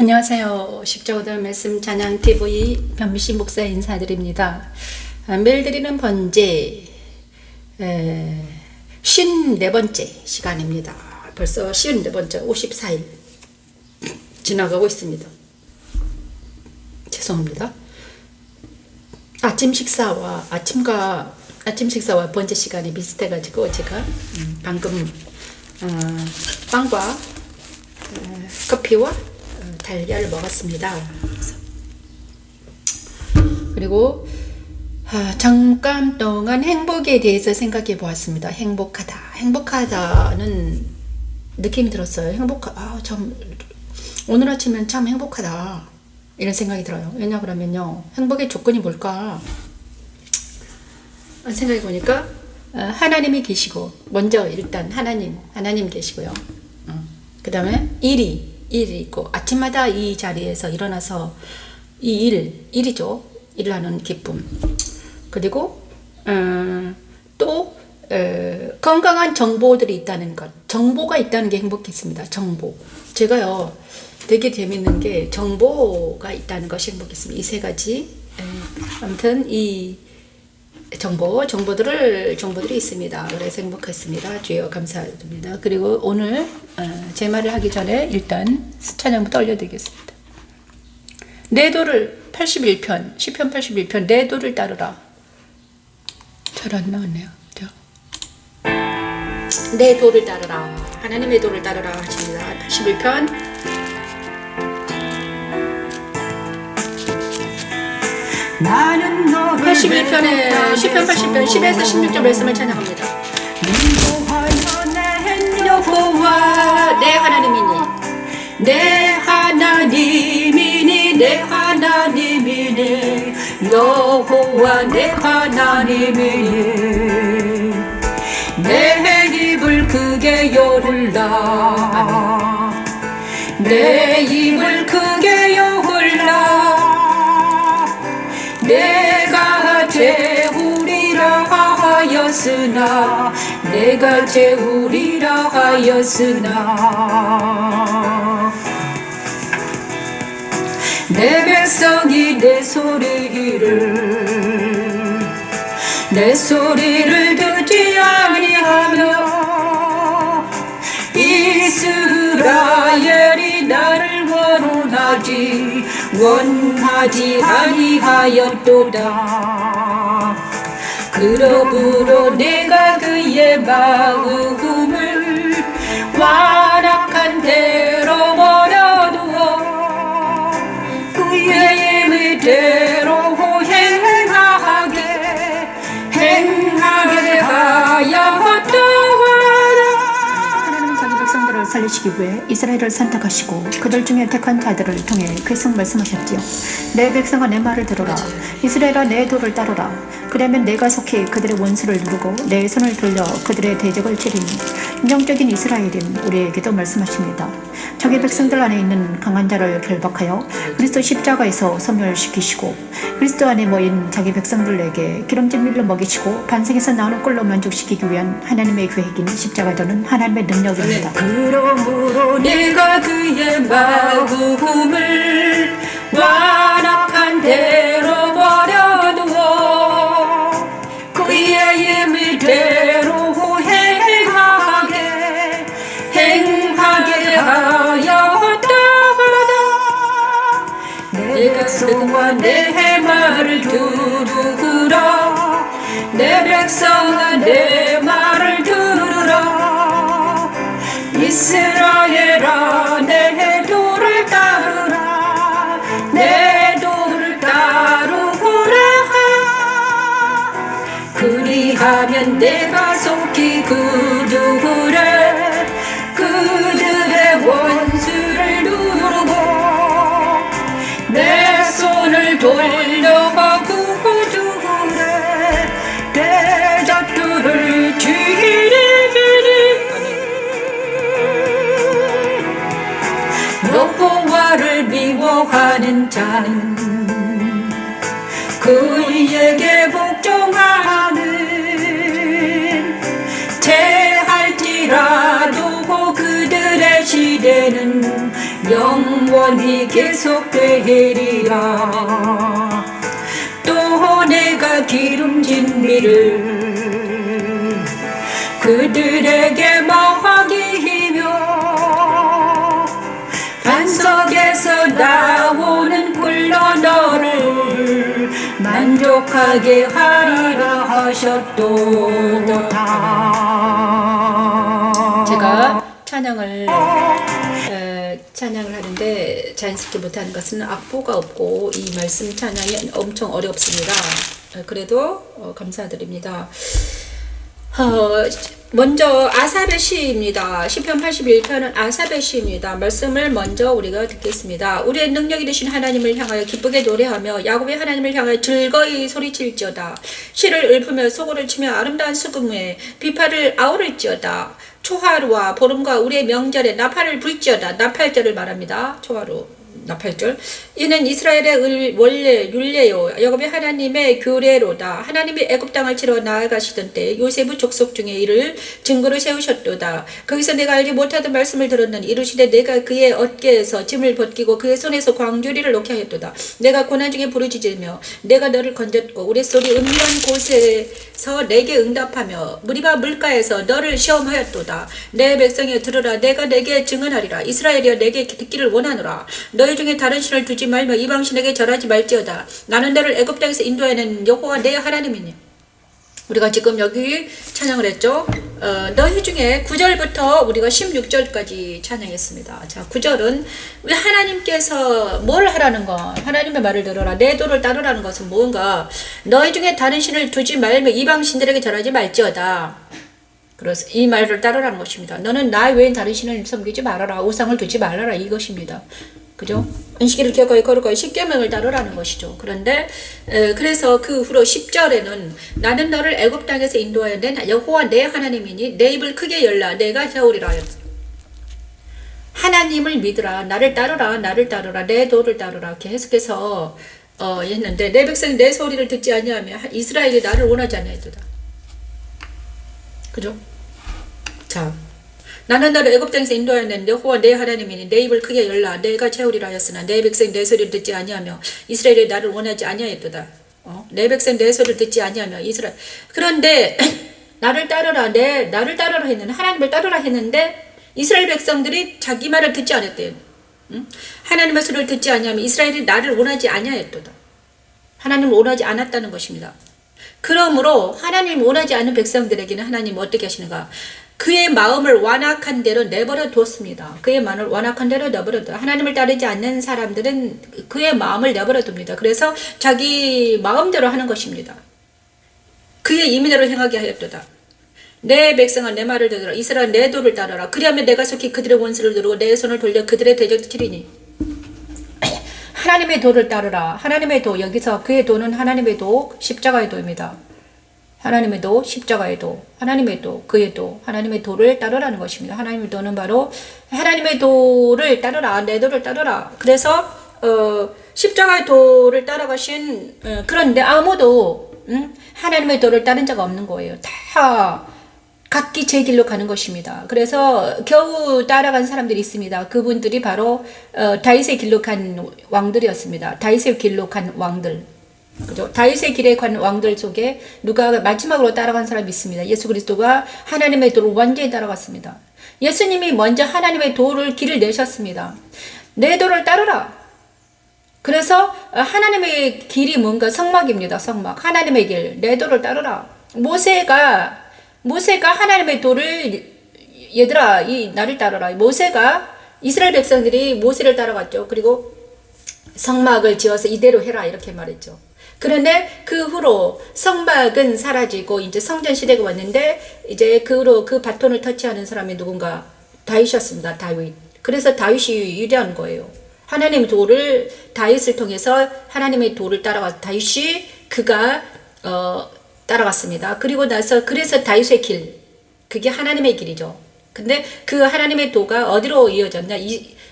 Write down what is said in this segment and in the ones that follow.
안녕하세요. 십자가들 말씀 찬양TV 변미씨 목사 인사드립니다. 매일 드리는 번제 54번째 시간입니다. 벌써 54번째 54일 지나가고 있습니다. 죄송합니다. 아침 식사와 번제 시간이 비슷해가지고 제가 방금 빵과 커피와 달걀을 먹었습니다. 그리고 잠깐 동안 행복에 대해서 생각해 보았습니다. 행복하다는 느낌이 들었어요. 오늘 아침엔 참 행복하다 이런 생각이 들어요. 왜냐 그러면요, 행복의 조건이 뭘까 생각해 보니까 하나님이 계시고, 먼저 일단 하나님 계시고요. 그 다음에 일이 있고, 아침마다 이 자리에서 일어나서 일이죠. 일하는 기쁨. 그리고 또 건강한 정보들이 있다는 것. 정보가 있다는 게 행복했습니다. 정보. 제가요, 되게 재밌는 게 정보가 있다는 것이 행복했습니다. 이 세 가지. 아무튼 이 정보들이 있습니다. 그래서 행복했습니다. 주여 감사드립니다. 그리고 오늘 제 말을 하기 전에 일단 찬양부터 올려드리겠습니다. 내 도를 81편, 시편 81편, 내 도를 따르라. 잘 안 나왔네요. 내 도를 따르라. 하나님의 도를 따르라 하십니다. 81편. 나는 너를 81편에 시편 80편 10에서 16절 말씀을 찬양합니다. 여호와 내 하나님이니 여호와 내 하나님이니 내 입을 크게 열라 내 입을 크게 열라 내가 재우리라 하였으나 내 백성이 내 소리를 듣지 아니하며 이스라엘이 나를 원하지 아니하였도다. 그러므로 내가 그의 마음을 완악한 대로 버려두어 그의 의대로 행하게 하였다. 살리시기 위해 이스라엘을 선택하시고 그들 중에 택한 자들을 통해 계속 말씀하셨지요. 내 백성아 내 말을 들어라. 이스라엘아 내 도를 따르라. 그러면 내가 속히 그들의 원수를 누르고 내 손을 돌려 그들의 대적을 치리니. 인정적인 이스라엘인 우리에게도 말씀하십니다. 자기 백성들 안에 있는 강한 자를 결박하여 그리스도 십자가에서 소멸시키시고 그리스도 안에 모인 자기 백성들에게 기름진 밀로 먹이시고 반석에서 나오는 꿀로 만족시키기 위한 하나님의 계획인 십자가도는 하나님의 능력입니다. 그러므로 내가 그의 마음을 완악한 대로 버려두어 그의 임의대로 행하게 하였다. 내 백성아 내 말을 들으라 내 백성아 내 말을 들으라 이스라엘아 내 도를 따르라 내 도를 따르라 그리하면 내가 속히 그들의 원수를 누르고 내 손을 돌려 그들의 대적들을 치리니 여호와를 미워하는 자는 그에게 복종하는 제할지라도 그들의 시대 인도에는 영원히 계속되리라. 또 내가 기름진 비를 그들에게 먹이며 반석에서 나오는 꿀로 너를 만족하게 하리라 하셨도다. 제가 찬양을 하는데 자연스럽게 못하는 것은 악보가 없고 이 말씀 찬양이 엄청 어렵습니다. 그래도 감사드립니다. 먼저 아삽의 시입니다. 시편 81편은 아삽의 시입니다. 말씀을 먼저 우리가 듣겠습니다. 우리의 능력이 되신 하나님을 향하여 기쁘게 노래하며 야곱의 하나님을 향하여 즐거이 소리칠지어다. 시를 읊으며 소고를 치며 아름다운 수금에 비파를 아우를지어다. 초하루와 보름과 우리의 명절에 나팔을 불지어다. 나팔절을 말합니다. 초하루 나팔절. 이는 이스라엘의 원래 율례요 야곱의 하나님의 규례로다. 하나님이 애굽 땅을 치러 나아가시던 때 요셉의 족속 중에 이를 증거로 세우셨도다. 거기서 내가 알지 못하던 말씀을 들었느니 이르시되 내가 그의 어깨에서 짐을 벗기고 그의 손에서 광주리를 놓게 하였도다. 내가 고난 중에 부르짖으며 내가 너를 건졌고 우레소리 은밀한 곳에서 내게 응답하며 무리바 물가에서 너를 시험하였도다. 내 백성이여 들으라. 내가 내게 증언하리라. 이스라엘이여 내게 듣기를 원하노라. 너희 중에 다른 신을 두지 말며 이방신에게 절하지 말지어다. 나는 너를 애굽 땅에서 인도하는 여호와 내 하나님이니. 우리가 지금 여기 찬양을 했죠. 너희 중에 9절부터 우리가 16절까지 찬양했습니다. 자, 9절은 우리 하나님께서 뭘 하라는 거? 하나님의 말을 들어라. 내 도를 따르라는 것은 뭔가? 너희 중에 다른 신을 두지 말며 이방신들에게 절하지 말지어다. 그래서 이 말을 따르라는 것입니다. 너는 나 외엔 다른 신을 섬기지 말아라. 우상을 두지 말아라. 이것입니다. 그죠? 안식일을 기억하여 거룩하여 십계명을 따르라는 것이죠. 그런데 그래서 그 후로 10절에는 나는 너를 애굽 땅에서 인도하여 낸 여호와 내 하나님이니 내 입을 크게 열라 내가 해오리라 하였다. 하나님을 믿으라. 나를 따르라. 나를 따르라. 내 도를 따르라. 이렇게 해석해서 했는데 내 백성이 내 소리를 듣지 아니하며 이스라엘이 나를 원하지 아니하였도다. 그죠? 자, 나는 너를 애굽 땅에서 인도하여 낸 여호와 내 하나님이니 내 입을 크게 열라 내가 채우리라 하였으나 내 백성이 내 소리를 듣지 아니하며 이스라엘이 나를 원하지 아니하였도다. 내 백성이 내 소리를 듣지 아니하며 이스라엘. 그런데 나를 따르라 나를 따르라 했는데 하나님을 따르라 했는데 이스라엘 백성들이 자기 말을 듣지 않았대요. 하나님의 소리를 듣지 아니하며 이스라엘이 나를 원하지 아니하였도다. 하나님을 원하지 않았다는 것입니다. 그러므로 하나님을 원하지 않는 백성들에게는 하나님은 어떻게 하시는가? 그의 마음을 완악한 대로 내버려 두었습니다. 그의 마음을 완악한 대로 내버려 두. 하나님을 따르지 않는 사람들은 그의 마음을 내버려 둡니다. 그래서 자기 마음대로 하는 것입니다. 그의 임의대로 행하게 하였도다. 내 백성아 내 말을 들으라. 이스라엘 내 도를 따르라. 그리하면 내가 속히 그들의 원수를 누르고 내 손을 돌려 그들의 대적을 치리니. 하나님의 도를 따르라. 하나님의 도. 여기서 그의 도는 하나님의 도, 십자가의 도입니다. 하나님의 도, 십자가의 도, 하나님의 도, 그의 도, 하나님의 도를 따르라는 것입니다. 하나님의 도는 바로 하나님의 도를 따르라, 내 도를 따르라. 그래서 십자가의 도를 따라가신 그런데 아무도 하나님의 도를 따른 자가 없는 거예요. 다 각기 제 길로 가는 것입니다. 그래서 겨우 따라간 사람들이 있습니다. 그분들이 바로 다윗의 길로 간 왕들이었습니다. 다윗의 길로 간 왕들. 그죠? 다윗의 길에 간 왕들 속에 누가 마지막으로 따라간 사람이 있습니다. 예수 그리스도가 하나님의 도를 완전히 따라갔습니다. 예수님이 먼저 하나님의 도를 길을 내셨습니다. 내 도를 따르라. 그래서 하나님의 길이 뭔가 성막입니다. 성막. 하나님의 길, 내 도를 따르라. 모세가 하나님의 도를 얘들아 나를 따르라. 모세가 이스라엘 백성들이 모세를 따라갔죠. 그리고 성막을 지어서 이대로 해라 이렇게 말했죠. 그런데 그 후로 성막은 사라지고 이제 성전 시대가 왔는데 이제 그 후로 그 바톤을 터치하는 사람이 누군가? 다윗이었습니다. 다윗. 그래서 다윗이 유리한 거예요. 하나님의 도를 다윗을 통해서 하나님의 도를 따라가 다윗이 그가 따라갔습니다. 그리고 나서 그래서 다윗의 길 그게 하나님의 길이죠. 근데 그 하나님의 도가 어디로 이어졌냐?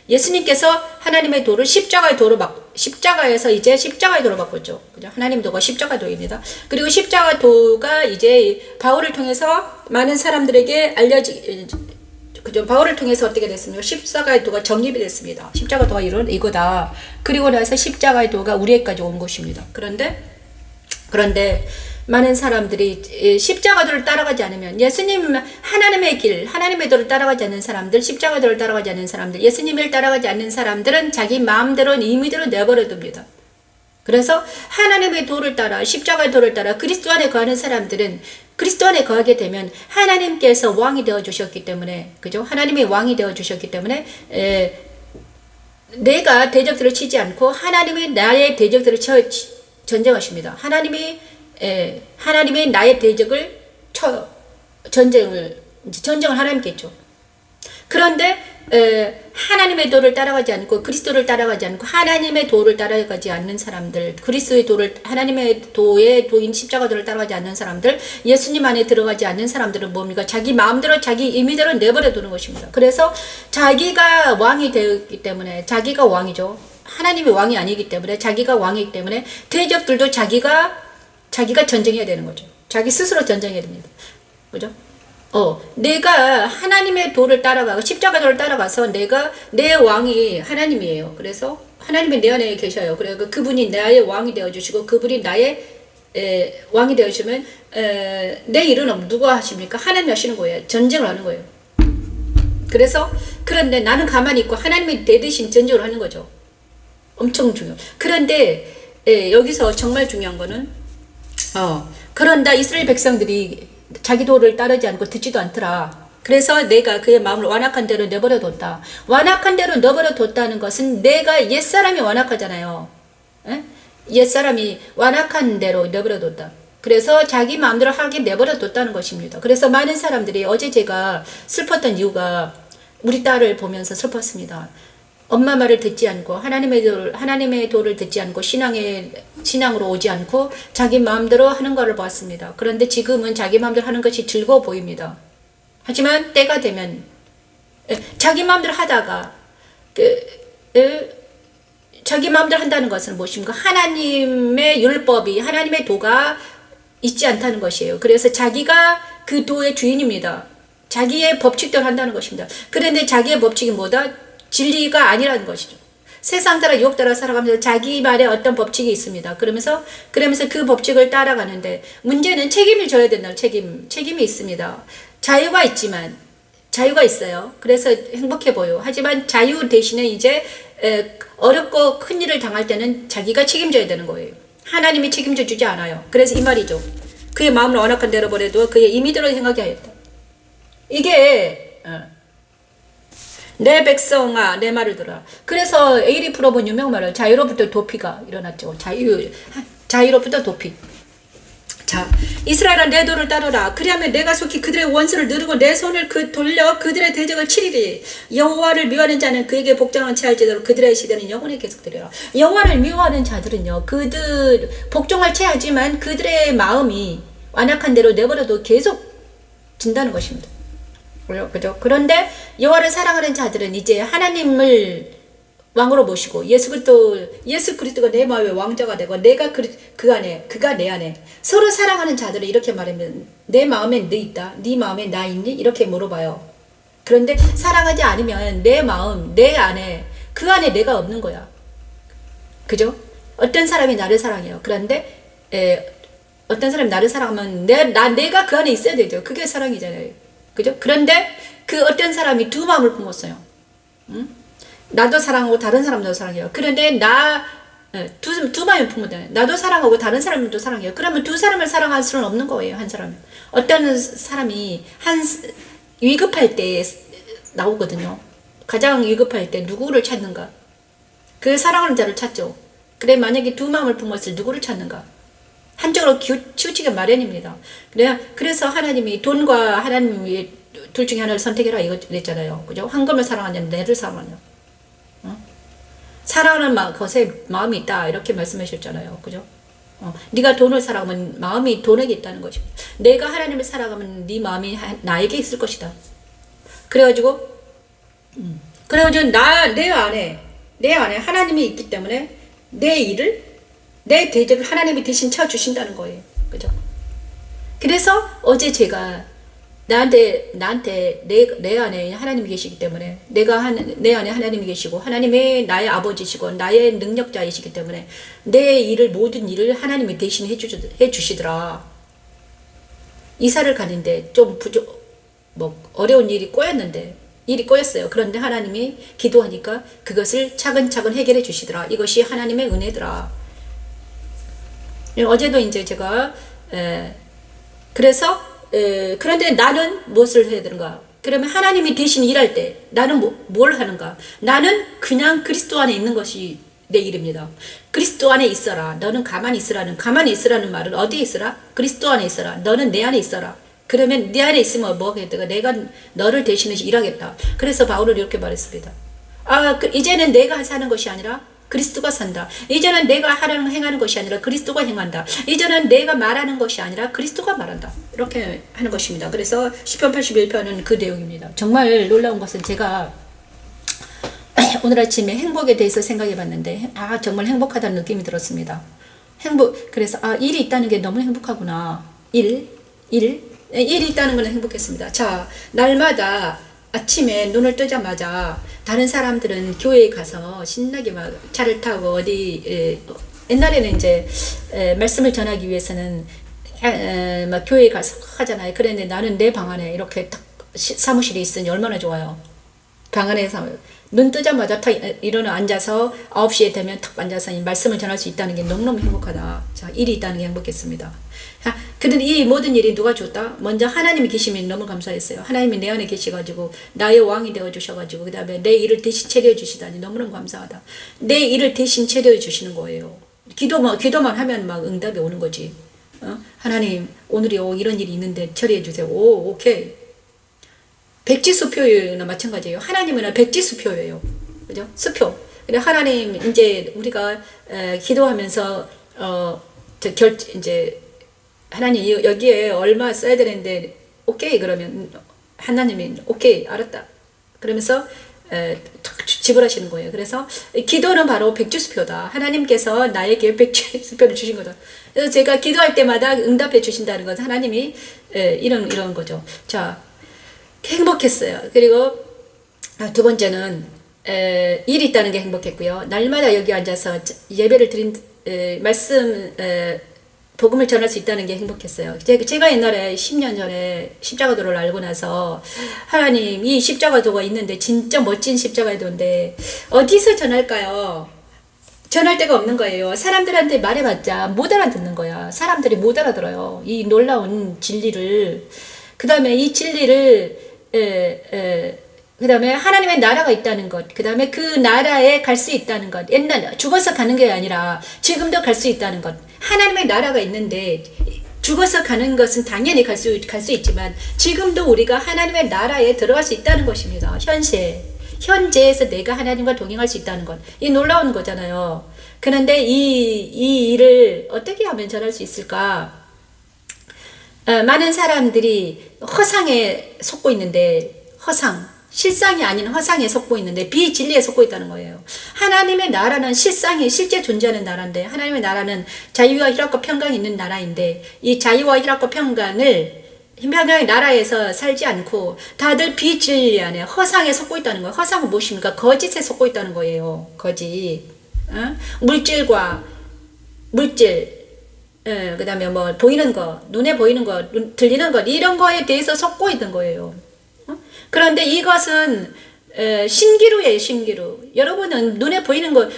예수님께서 하나님의 도를 십자가에서 이제 십자가의 도로 바꿨죠. 그죠? 하나님의 도가 십자가 도입니다. 그리고 십자가 도가 이제 바울을 통해서 많은 사람들에게 그죠? 바울을 통해서 어떻게 됐습니까? 십자가의 도가 정립이 됐습니다. 십자가 도가 이거다. 그리고 나서 십자가의 도가 우리에까지 온 것입니다. 그런데 많은 사람들이 십자가도를 따라가지 않으면, 예수님 하나님의 길, 하나님의 도를 따라가지 않는 사람들, 십자가도를 따라가지 않는 사람들, 예수님을 따라가지 않는 사람들은 자기 마음대로 임의대로 내버려 둡니다. 그래서 하나님의 도를 따라, 십자가의 도를 따라 그리스도 안에 거하는 사람들은 그리스도 안에 거하게 되면 하나님께서 왕이 되어 주셨기 때문에, 그죠? 하나님의 왕이 되어 주셨기 때문에 내가 대적들을 치지 않고 하나님이 나의 대적들을 전쟁하십니다. 하나님이 나의 대적을 전쟁을 하나님께 했죠. 그런데 하나님의 도를 따라가지 않고 그리스도를 따라가지 않고 하나님의 도를 따라가지 않는 사람들, 그리스도의 도를, 하나님의 도의 도인 십자가도를 따라가지 않는 사람들, 예수님 안에 들어가지 않는 사람들은 뭡니까? 자기 마음대로 자기 임의대로 내버려 두는 것입니다. 그래서 자기가 왕이 되었기 때문에, 자기가 왕이죠. 하나님이 왕이 아니기 때문에, 자기가 왕이기 때문에 대적들도 자기가 전쟁해야 되는 거죠. 자기 스스로 전쟁해야 됩니다. 그죠? 내가 하나님의 도를 따라가고 십자가도를 따라가서 내 왕이 하나님이에요. 그래서 하나님이 내 안에 계셔요. 그래서 그분이 나의 왕이 되어주시고 그분이 나의 왕이 되어주시면 내 일은 누가 하십니까? 하나님이 하시는 거예요. 전쟁을 하는 거예요. 그런데 나는 가만히 있고 하나님이 내 대신 전쟁을 하는 거죠. 엄청 중요해요. 그런데 여기서 정말 중요한 거는 그런다 이스라엘 백성들이 자기 도를 따르지 않고 듣지도 않더라. 그래서 내가 그의 마음을 완악한 대로 내버려 뒀다. 완악한 대로 내버려 뒀다는 것은 내가 옛사람이 완악하잖아요. 옛사람이 완악한 대로 내버려 뒀다. 그래서 자기 마음대로 하게 내버려 뒀다는 것입니다. 그래서 많은 사람들이, 어제 제가 슬펐던 이유가 우리 딸을 보면서 슬펐습니다. 엄마 말을 듣지 않고 하나님의 도를 듣지 않고 신앙으로 오지 않고 자기 마음대로 하는 것을 보았습니다. 그런데 지금은 자기 마음대로 하는 것이 즐거워 보입니다. 하지만 때가 되면 자기 마음대로 하다가 자기 마음대로 한다는 것은 무엇입니까? 하나님의 율법이, 하나님의 도가 있지 않다는 것이에요. 그래서 자기가 그 도의 주인입니다. 자기의 법칙대로 한다는 것입니다. 그런데 자기의 법칙이 뭐다? 진리가 아니라는 것이죠. 세상 따라 유혹 따라 살아가면서 자기만의 어떤 법칙이 있습니다. 그러면서 그 법칙을 따라가는데 문제는 책임을 져야 된다는 책임이 있습니다. 자유가 있어요. 그래서 행복해 보여. 하지만 자유 대신에 이제 어렵고 큰 일을 당할 때는 자기가 책임져야 되는 거예요. 하나님이 책임져 주지 않아요. 그래서 이 말이죠. 그의 마음을 완악한 대로 버려도 그의 임의대로 생각해 하였다. 이게 내 백성아 내 말을 들어라. 그래서 에일이 풀어본 유명 말을, 자유로부터 도피가 일어났죠. 자유로부터 도피. 자, 이스라엘아 내 도를 따르라. 그리하면 내가 속히 그들의 원수를 누르고 내 손을 돌려 그들의 대적을 치리리. 여호와를 미워하는 자는 그에게 복종하는 체할지대로 그들의 시대는 영원히 계속되리라. 여호와를 미워하는 자들은요, 그들 복종할 체하지만 그들의 마음이 완악한 대로 내버려도 계속 진다는 것입니다. 그죠? 그런데 여호와를 사랑하는 자들은 이제 하나님을 왕으로 모시고 예수 그리스도가 내 마음의 왕자가 되고 내가 그가 내 안에, 서로 사랑하는 자들은 이렇게 말하면 내 마음에 너 있다, 네 마음에 나 있니? 이렇게 물어봐요. 그런데 사랑하지 않으면 내 마음, 내 안에, 그 안에 내가 없는 거야. 그죠? 어떤 사람이 나를 사랑해요. 그런데 어떤 사람이 나를 사랑하면 내가 그 안에 있어야 되죠. 그게 사랑이잖아요. 그죠? 그런데 그 어떤 사람이 두 마음을 품었어요. 나도 사랑하고 다른 사람도 사랑해요. 그런데 두 마음을 품었잖아요. 나도 사랑하고 다른 사람도 사랑해요. 그러면 두 사람을 사랑할 수는 없는 거예요. 한 사람이. 어떤 사람이 위급할 때 나오거든요. 가장 위급할 때 누구를 찾는가? 그 사랑하는 자를 찾죠. 그래, 만약에 두 마음을 품었을 누구를 찾는가? 한쪽으로 치우치기 마련입니다. 그래서 하나님이 돈과 하나님이 둘 중에 하나를 선택해라 이랬잖아요. 그죠? 황금을 사랑하냐, 내를 사랑하냐. 사랑하는 것에 마음이 있다 이렇게 말씀하셨잖아요. 그죠? 네가 돈을 사랑하면 마음이 돈에게 있다는 것입니다. 내가 하나님을 사랑하면 네 마음이 나에게 있을 것이다. 그래가지고 내 안에 하나님이 있기 때문에 내 대적을 하나님이 대신 쳐주신다는 거예요. 그죠? 그래서 어제 제가 나한테 내 안에 하나님이 계시기 때문에 내 안에 하나님이 계시고 하나님의 나의 아버지시고 나의 능력자이시기 때문에 내 일을 모든 일을 하나님이 대신 해주시더라. 이사를 가는데 좀 어려운 일이 꼬였어요. 그런데 하나님이 기도하니까 그것을 차근차근 해결해 주시더라. 이것이 하나님의 은혜더라. 어제도 이제 제가 그런데 나는 무엇을 해야 되는가? 그러면 하나님이 대신 일할 때 나는 뭘 하는가? 나는 그냥 그리스도 안에 있는 것이 내 일입니다. 그리스도 안에 있어라. 너는 가만히 있으라는 말은 어디에 있어라? 그리스도 안에 있어라. 너는 내 안에 있어라. 그러면 내 안에 있으면 뭐 하겠다? 내가 너를 대신해서 일하겠다. 그래서 바울은 이렇게 말했습니다. 이제는 내가 사는 것이 아니라 그리스도가 산다. 이제는 내가 행하는 것이 아니라 그리스도가 행한다. 이제는 내가 말하는 것이 아니라 그리스도가 말한다. 이렇게 하는 것입니다. 그래서 시편 81편은 그 내용입니다. 정말 놀라운 것은 제가 오늘 아침에 행복에 대해서 생각해 봤는데 정말 행복하다는 느낌이 들었습니다. 그래서 일이 있다는 게 너무 행복하구나. 일이 있다는 건 행복했습니다. 자, 날마다 아침에 눈을 뜨자마자 다른 사람들은 교회에 가서 신나게 막 차를 타고 옛날에는 이제 말씀을 전하기 위해서는 막 교회에 가서 하잖아요. 그런데 나는 내 방 안에 이렇게 딱 사무실이 있으니 얼마나 좋아요. 방 안에서 눈 뜨자마자 탁 앉아서 9시에 되면 탁 앉아서 이 말씀을 전할 수 있다는 게 너무너무 행복하다. 자, 일이 있다는 게 행복했습니다. 그런데 이 모든 일이 누가 줬다? 먼저 하나님이 계시면 너무 감사했어요. 하나님이 내 안에 계셔가지고 나의 왕이 되어주셔가지고 그 다음에 내 일을 대신 처리해주시다니 너무너무 감사하다. 내 일을 대신 처리해주시는 거예요. 기도만 하면 막 응답이 오는 거지. 하나님 오늘이 이런 일이 있는데 처리해주세요. 오케이. 백지수표나 마찬가지예요. 하나님은 백지수표예요. 그죠? 수표. 근데 하나님 이제 우리가 기도하면서 이제 하나님 여기에 얼마 써야 되는데 오케이 그러면 하나님이 오케이 알았다. 그러면서 지불하시는 거예요. 그래서 기도는 바로 백지수표다. 하나님께서 나에게 백지수표를 주신 거다. 그래서 제가 기도할 때마다 응답해 주신다는 것은 하나님이 이런 거죠. 자, 행복했어요. 그리고 두 번째는 일이 있다는 게 행복했고요. 날마다 여기 앉아서 예배를 드린 복음을 전할 수 있다는 게 행복했어요. 제가 옛날에 10년 전에 십자가도를 알고 나서 하나님 이 십자가도가 있는데 진짜 멋진 십자가도인데 어디서 전할까요? 전할 데가 없는 거예요. 사람들한테 말해봤자 못 알아듣는 거야. 사람들이 못 알아들어요. 이 놀라운 진리를. 그 다음에 이 진리를 그 다음에 하나님의 나라가 있다는 것, 그 다음에 그 나라에 갈 수 있다는 것, 옛날에 죽어서 가는 게 아니라 지금도 갈 수 있다는 것. 하나님의 나라가 있는데 죽어서 가는 것은 당연히 갈 수 있지만 지금도 우리가 하나님의 나라에 들어갈 수 있다는 것입니다. 현재에서 내가 하나님과 동행할 수 있다는 것. 이 놀라운 거잖아요. 그런데 이 일을 어떻게 하면 전할 수 있을까? 많은 사람들이 허상에 속고 있는데 실상이 아닌 허상에 속고 있는데 비진리에 속고 있다는 거예요. 하나님의 나라는 실제 존재하는 나라인데 하나님의 나라는 자유와 희락과 평강이 있는 나라인데 이 자유와 희락과 평강의 나라에서 살지 않고 다들 비진리 안에 허상에 속고 있다는 거예요. 허상은 무엇입니까? 거짓에 속고 있다는 거예요. 거짓. 물질, 그 다음에 보이는 거, 눈에 보이는 거, 들리는 것, 이런 거에 대해서 속고 있는 거예요. 그런데 이것은 신기루예요, 신기루. 여러분은 눈에 보이는 거,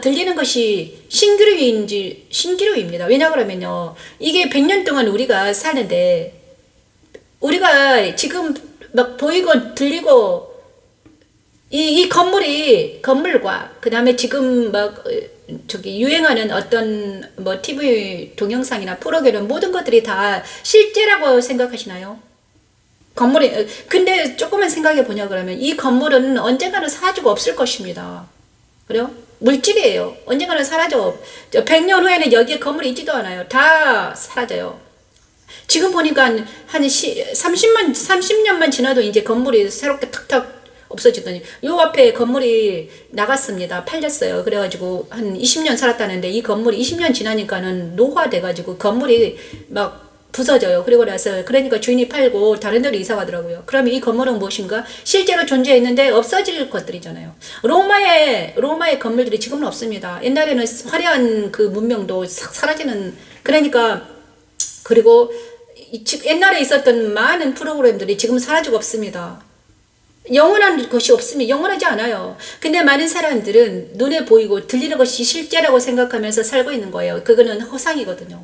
들리는 것이 신기루입니다. 왜냐 그러면요, 이게 100년 동안 우리가 사는데, 우리가 지금 막 보이고 들리고, 이 건물과, 그 다음에 지금 유행하는 어떤 TV 동영상이나 프로그램 모든 것들이 다 실제라고 생각하시나요? 근데 조금만 생각해 보냐 그러면 이 건물은 언젠가는 사라지고 없을 것입니다. 그래요? 물질이에요. 언젠가는 사라져. 100년 후에는 여기에 건물이 있지도 않아요. 다 사라져요. 지금 보니까 한 30년만 지나도 이제 건물이 새롭게 탁탁 없어지더니 요 앞에 건물이 나갔습니다. 팔렸어요. 그래가지고 한 20년 살았다는데 이 건물이 20년 지나니까는 노화돼가지고 건물이 막 부서져요. 그리고 나서 그러니까 주인이 팔고 다른 데로 이사 가더라고요. 그러면 이 건물은 무엇인가? 실제로 존재했는데 없어질 것들이잖아요. 로마의 건물들이 지금은 없습니다. 옛날에는 화려한 그 문명도 사라지는, 그러니까, 그리고 옛날에 있었던 많은 프로그램들이 지금 사라지고 없습니다. 영원한 것이 없으면 영원하지 않아요. 근데 많은 사람들은 눈에 보이고 들리는 것이 실제라고 생각하면서 살고 있는 거예요. 그거는 허상이거든요.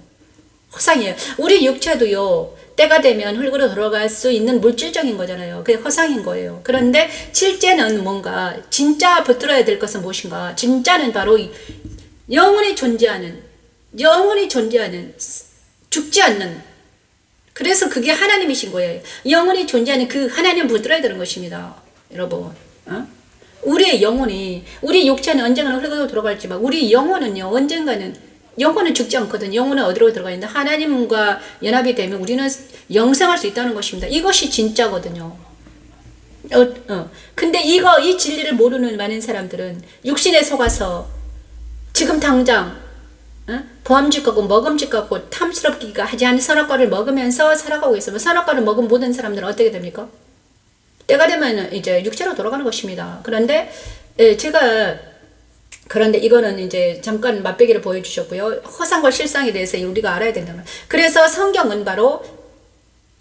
허상이에요. 우리 육체도요, 때가 되면 흙으로 들어갈 수 있는 물질적인 거잖아요. 그게 허상인 거예요. 그런데 실제는 뭔가, 진짜 붙들어야 될 것은 무엇인가? 진짜는 바로 영원히 존재하는, 죽지 않는, 그래서 그게 하나님이신 거예요. 영원히 존재하는 그 하나님을 붙들어야 되는 것입니다. 여러분. 우리의 영혼이, 우리 육체는 언젠가는 흙으로 들어갈지만 우리 영혼은요, 언젠가는, 영혼은 죽지 않거든. 영혼은 어디로 들어가 있는데 하나님과 연합이 되면 우리는 영생할 수 있다는 것입니다. 이것이 진짜거든요. 근데 이 진리를 모르는 많은 사람들은 육신에 속아서 지금 당장 보암직 같고 먹음직 같고 탐스럽기가 하지 않은 선악과를 먹으면서 살아가고 있으면, 선악과를 먹은 모든 사람들은 어떻게 됩니까? 때가 되면 이제 육체로 돌아가는 것입니다. 그런데 그런데 이거는 이제 잠깐 맛배기를 보여주셨고요. 허상과 실상에 대해서 우리가 알아야 된다는 거예요. 그래서 성경은 바로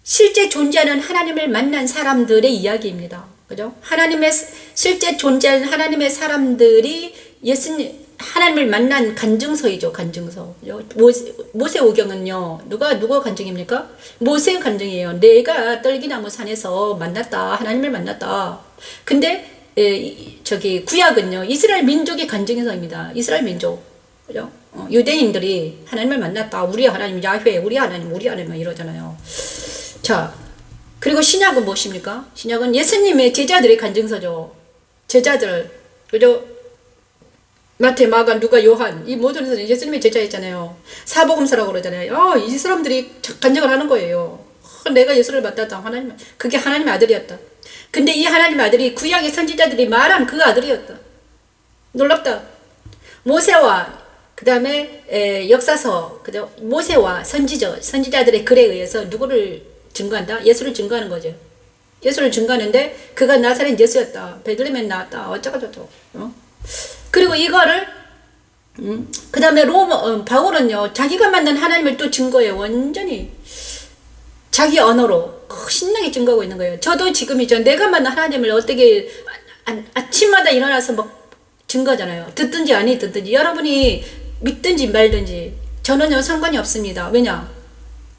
실제 존재하는 하나님을 만난 사람들의 이야기입니다. 그죠? 실제 존재하는 하나님의 사람들이 하나님을 만난 간증서이죠. 간증서. 모세오경은요, 누가 간증입니까? 모세의 간증이에요. 내가 떨기나무 산에서 만났다. 하나님을 만났다. 근데 구약은요, 이스라엘 민족의 간증서입니다. 이스라엘 민족. 그죠? 유대인들이 하나님을 만났다. 우리 하나님 야훼, 우리 하나님 이러잖아요. 자, 그리고 신약은 무엇입니까? 신약은 예수님의 제자들의 간증서죠. 제자들. 그죠? 마태, 마가, 누가, 요한, 이 모든 것은 예수님의 제자였잖아요. 사복음서라고 그러잖아요. 이 사람들이 간증을 하는 거예요. 내가 예수를 만났다. 그게 하나님의 아들이었다. 근데 이 하나님의 아들이 구약의 선지자들이 말한 그 아들이었다. 놀랍다. 모세와 그 다음에 역사서, 그죠? 모세와 선지자들의 글에 의해서 누구를 증거한다? 예수를 증거하는 거죠. 예수를 증거하는데 그가 나사렛 예수였다. 베들레헴에 나왔다. 어쩌고저쩌고. 그리고 이거를 그 다음에 바울은요, 자기가 만난 하나님을 또 증거해요. 완전히 자기 언어로 신나게 증거하고 있는 거예요. 저도 지금이죠, 내가 만난 하나님을 어떻게 아침마다 일어나서 막 증거잖아요. 듣든지 아니 듣든지, 여러분이 믿든지 말든지 저는요 상관이 없습니다. 왜냐?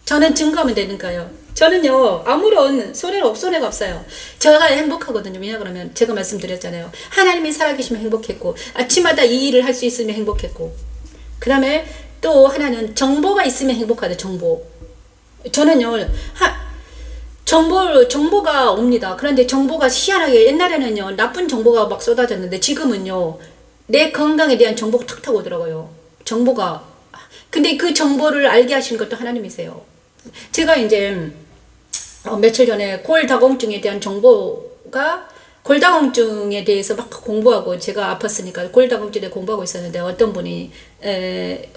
저는 증거하면 되니까요. 저는요 아무런 손해가 없어요. 제가 행복하거든요. 왜냐 그러면 제가 말씀드렸잖아요. 하나님이 살아계시면 행복했고, 아침마다 이 일을 할 수 있으면 행복했고, 그 다음에 또 하나는 정보가 있으면 행복하다. 정보. 저는요 정보가 옵니다. 그런데 정보가 희한하게, 옛날에는요 나쁜 정보가 막 쏟아졌는데 지금은요 내 건강에 대한 정보가 탁 오더라고요. 정보가. 근데 그 정보를 알게 하시는 것도 하나님이세요. 제가 이제 며칠 전에 골다공증에 대한 정보가, 골다공증에 대해서 막 공부하고, 제가 아팠으니까 골다공증에 공부하고 있었는데 어떤 분이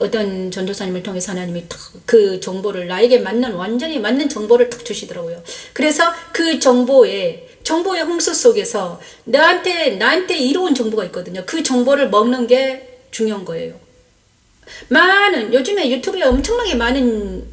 어떤 전도사님을 통해서 하나님이 그 정보를, 나에게 완전히 맞는 정보를 딱 주시더라고요. 그래서 그 정보의 홍수 속에서 나한테 이로운 정보가 있거든요. 그 정보를 먹는 게 중요한 거예요. 요즘에 유튜브에 엄청나게 많은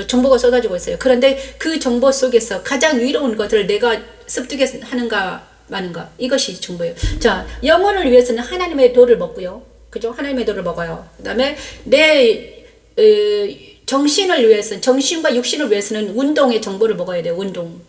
정보가 쏟아지고 있어요. 그런데 그 정보 속에서 가장 위로운 것들을 내가 습득해 하는가 마는가, 이것이 정보예요. 자, 영혼을 위해서는 하나님의 도를 먹고요. 그죠? 하나님의 도를 먹어요. 그 다음에 내 정신을 위해서는, 정신과 육신을 위해서는 운동의 정보를 먹어야 돼요. 운동.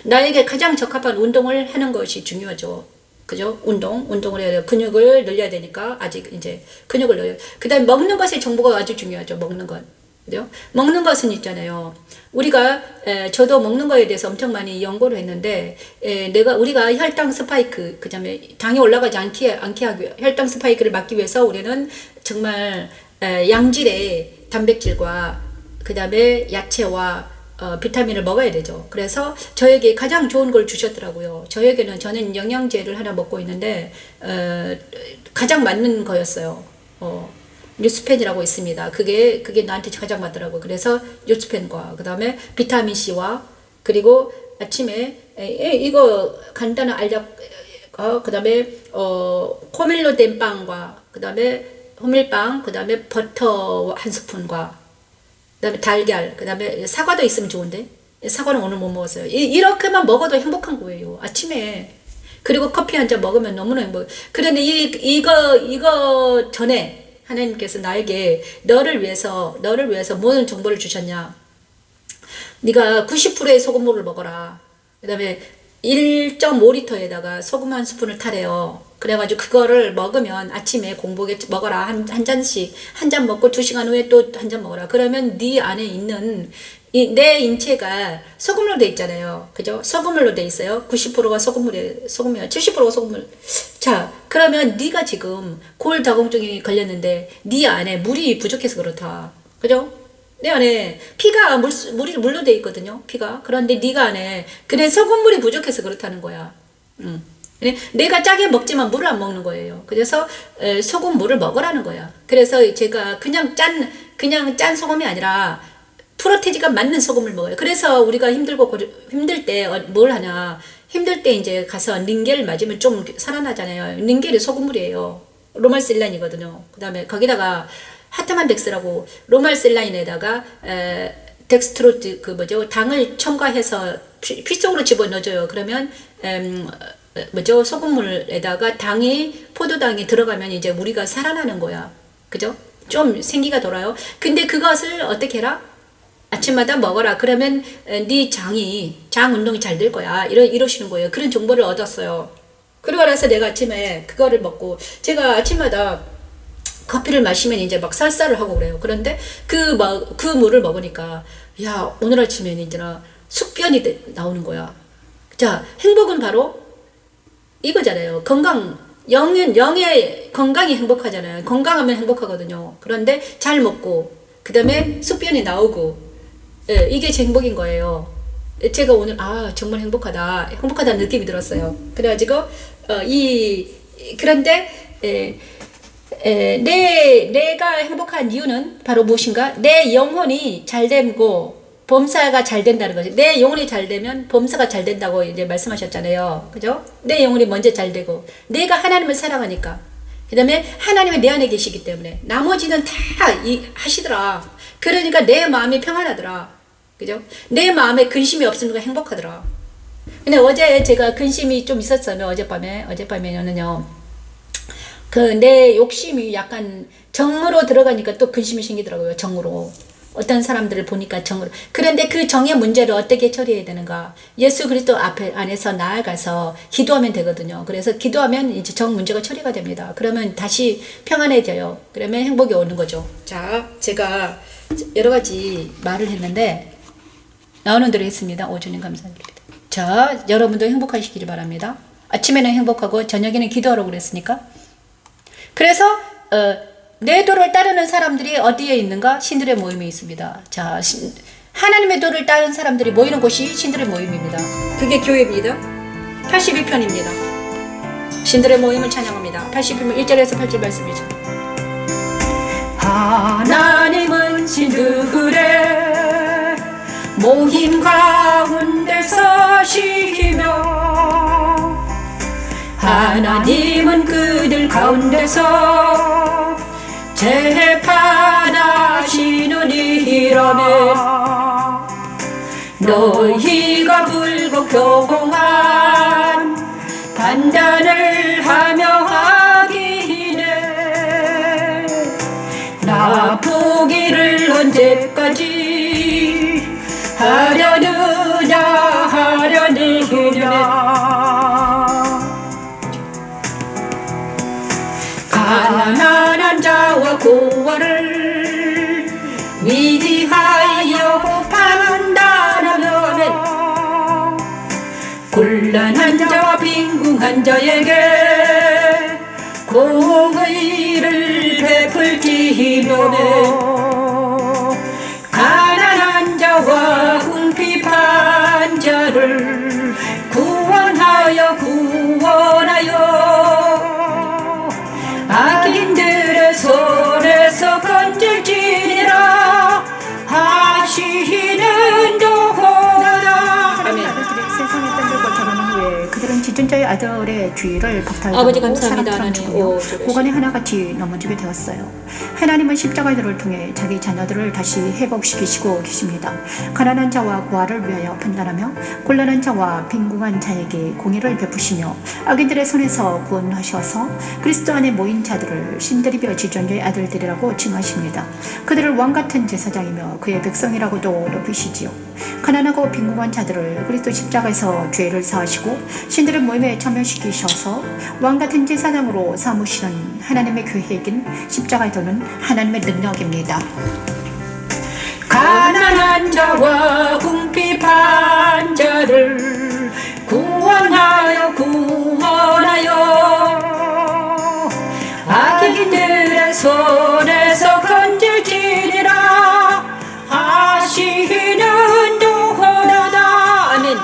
나에게 가장 적합한 운동을 하는 것이 중요하죠. 그죠? 운동을 해야 돼요. 근육을 늘려야 되니까, 아직 이제 근육을 늘려요. 그 다음에 먹는 것의 정보가 아주 중요하죠. 먹는 것. 그죠? 먹는 것은 있잖아요. 저도 먹는 거에 대해서 엄청 많이 연구를 했는데, 우리가 혈당 스파이크, 그 다음에 당이 올라가지 않게 하기, 혈당 스파이크를 막기 위해서 우리는 정말 양질의 단백질과 그 다음에 야채와 비타민을 먹어야 되죠. 그래서 저에게 가장 좋은 걸 주셨더라고요. 저는 영양제를 하나 먹고 있는데 가장 맞는 거였어요. 뉴스펜이라고 있습니다. 그게 나한테 가장 맞더라고. 그래서 뉴스펜과 그 다음에 비타민 C와 그리고 아침에 이거 간단한 알약 그 다음에 호밀로 된 빵과 그 다음에 호밀빵 그 다음에 버터 한 스푼과 그 다음에 달걀 그 다음에 사과도 있으면 좋은데 사과는 오늘 못 먹었어요. 이렇게만 먹어도 행복한 거예요. 아침에. 그리고 커피 한 잔 먹으면 너무나 행복해. 그런데 이거 전에 하나님께서 나에게 너를 위해서 모든 정보를 주셨냐. 네가 90%의 소금물을 먹어라. 그 다음에 1.5리터에다가 소금 한 스푼을 타래요. 그래가지고 그거를 먹으면 아침에 공복에 먹어라. 한 잔씩. 한 잔 먹고 2시간 후에 또 한 잔 먹어라. 그러면 네 안에 있는 내 인체가 소금으로 돼 있잖아요. 그죠? 소금물로 돼 있어요. 90%가 소금이야. 70%가 소금물. 자, 그러면 네가 지금 골다공증이 걸렸는데 네 안에 물이 부족해서 그렇다. 그죠? 내 안에 피가 물로 돼 있거든요. 피가. 그런데 네가 안에 그래 소금물이 부족해서 그렇다는 거야. 내가 짜게 먹지만 물을 안 먹는 거예요. 그래서 소금물을 먹으라는 거야. 그래서 제가 그냥 짠 소금이 아니라 프로테지가 맞는 소금을 먹어요. 그래서 우리가 힘들 때 뭘 하냐. 힘들 때 이제 가서 닌겔 맞으면 좀 살아나잖아요. 닌겔이 소금물이에요. 로말셀란이거든요. 그 다음에 거기다가 하트만 덱스라고 로말셀라인에다가 덱스트로즈 당을 첨가해서 피 속으로 집어넣어줘요. 그러면 소금물에다가 포도당이 들어가면 이제 우리가 살아나는 거야. 그죠? 좀 생기가 돌아요. 근데 그것을 어떻게 해라? 아침마다 먹어라. 그러면 네 장 운동이 잘 될 거야. 이러시는 거예요. 그런 정보를 얻었어요. 그러고 나서 내가 아침에 그거를 먹고 제가 아침마다 커피를 마시면 이제 막 설사를 하고 그래요. 그런데 그 물을 먹으니까 야 오늘 아침에는 이제 숙변이 나오는 거야. 자, 행복은 바로 이거잖아요. 영의 건강이 행복하잖아요. 건강하면 행복하거든요. 그런데 잘 먹고 그 다음에 숙변이 나오고 이게 제 행복인 거예요. 제가 오늘 정말 행복하다는 느낌이 들었어요. 그래가지고 그런데 내가 행복한 이유는 바로 무엇인가? 내 영혼이 잘 되고 범사가 잘 된다는 거죠. 내 영혼이 잘 되면 범사가 잘 된다고 이제 말씀하셨잖아요. 그죠? 내 영혼이 먼저 잘 되고 내가 하나님을 사랑하니까 그 다음에 하나님이 내 안에 계시기 때문에 나머지는 다 하시더라. 그러니까 내 마음이 평안하더라. 그죠? 내 마음에 근심이 없으니까 행복하더라. 근데 어제 제가 근심이 좀 있었어요. 어젯밤에는요. 내 욕심이 약간 정으로 들어가니까 또 근심이 생기더라고요. 정으로. 어떤 사람들을 보니까 정으로. 그런데 그 정의 문제를 어떻게 처리해야 되는가? 예수 그리스도 안에서 나아가서 기도하면 되거든요. 그래서 기도하면 이제 정 문제가 처리가 됩니다. 그러면 다시 평안해져요. 그러면 행복이 오는 거죠. 자, 제가 여러 가지 말을 했는데 나오는 대로 했습니다. 오주님 감사드립니다. 자, 여러분도 행복하시기를 바랍니다. 아침에는 행복하고 저녁에는 기도하라고 그랬으니까. 그래서 내 도를 따르는 사람들이 어디에 있는가? 신들의 모임에 있습니다. 자, 하나님의 도를 따르는 사람들이 모이는 곳이 신들의 모임입니다. 그게 교회입니다. 82편입니다. 신들의 모임을 찬양합니다. 82편 1절에서 8절 말씀이죠. 하나님은 신들의 모임 가운데 서시며 하나님은 그들 가운데서 재판하시느니라네. 너희가 불고 교공한 판단을 하며 하기에 나쁘기를 언제까지 하려느냐. 가난한 자와 고아를 위하여 판단하면 곤란한 자와 빈궁한 자에게 공의를 베풀기로네. 가난한 자와 궁핍한 자를 구원하여 악인들의 손에서 손에서 건질지니라 하시는 도호나다. 아멘. 아들들이 세상의 딸들과 결혼한 후에 그들은 지존자의 아들의 주의를 박탈하고 아버지 감사합니다, 사람처럼 하나님. 죽으며 오, 저러시. 고관에 하나같이 넘어지게 되었어요. 하나님은 십자가들을 통해 자기 자녀들을 다시 회복시키시고 계십니다. 가난한 자와 고아를 위하여 판단하며 곤란한 자와 빈궁한 자에게 공의를 베푸시며 악인들의 손에서 구원하셔서 그리스도 안에 모인 자들을 신들이며 지존자의 아들들이라고 칭하십니다. 그들을 왕같은 제사장이며 그의 백성이라고도 높이시지요. 가난하고 빈궁한 자들을 그리스도 십자가에서 죄를 사하시고 신들의 모임에 참여시키셔서 왕같은 제사장으로 삼으시는 하나님의 교회이긴 십자가에 도는 하나님의 능력입니다. 가난한 자와 궁핍한 자를 구원하여 악인들의 손에서 건질지니라 하시는 도호나다. 아멘.